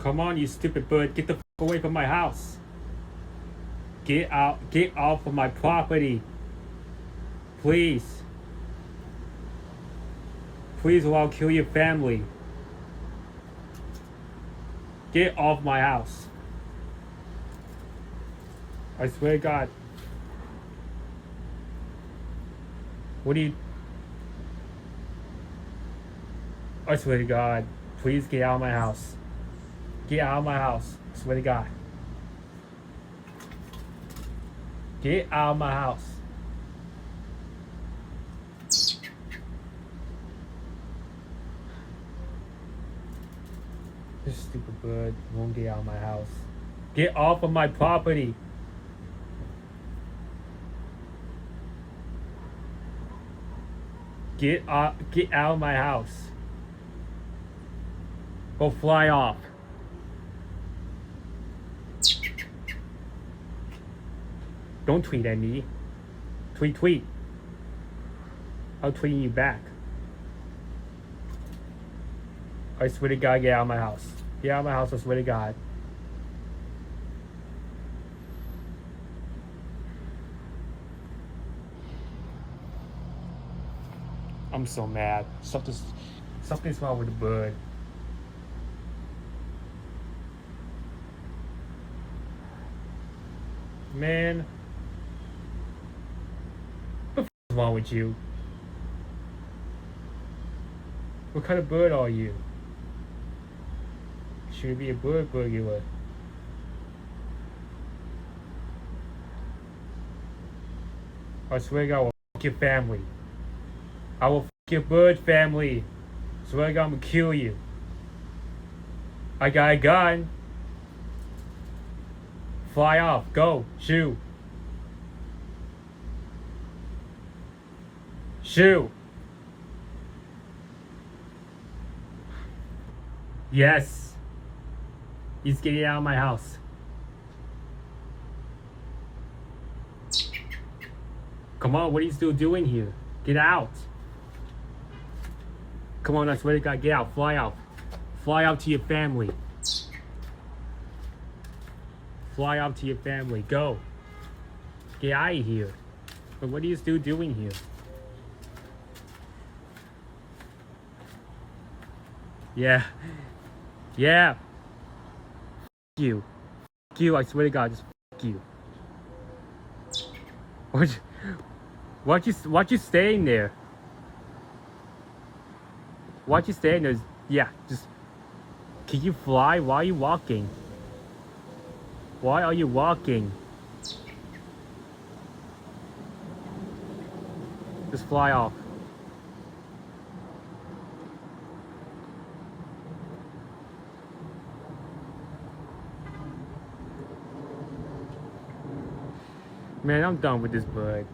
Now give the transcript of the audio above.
Come on, you stupid bird. Get the fuck away from my house. Get out. Get off of my property. Please. Please, or I'll kill your family. Get off my house. I swear to God. What do you... I swear to God. Please get out of my house. Get out of my house. I swear to God. Get out of my house. This stupid bird won't get out of my house. Get off of my property. Get out of my house. Go fly off. Don't tweet at me. Tweet. I'll tweet you back. I swear to God, get out of my house. Get out of my house, I swear to God. I'm so mad. Something's wrong with the bird. Man. What the f is wrong with you? What kind of bird are you? Should be a bird burglar. I swear to God, I will f your family. I will f your bird family. I swear to God, I'm gonna kill you. I got a gun. Fly off. Go. Shoot. Shoot. Yes. He's getting out of my house. Come on, what are you still doing here? Get out. Come on, I swear to God, get out. Fly out. Fly out to your family. Fly out to your family. Go. Get out of here. But what are you still doing here? Yeah. Yeah. F you. F you, I swear to God, just f you. What you staying there? What you staying there? Yeah, just... Can you fly? Why are you walking? Why are you walking? Just fly off. Man, I'm done with this bird.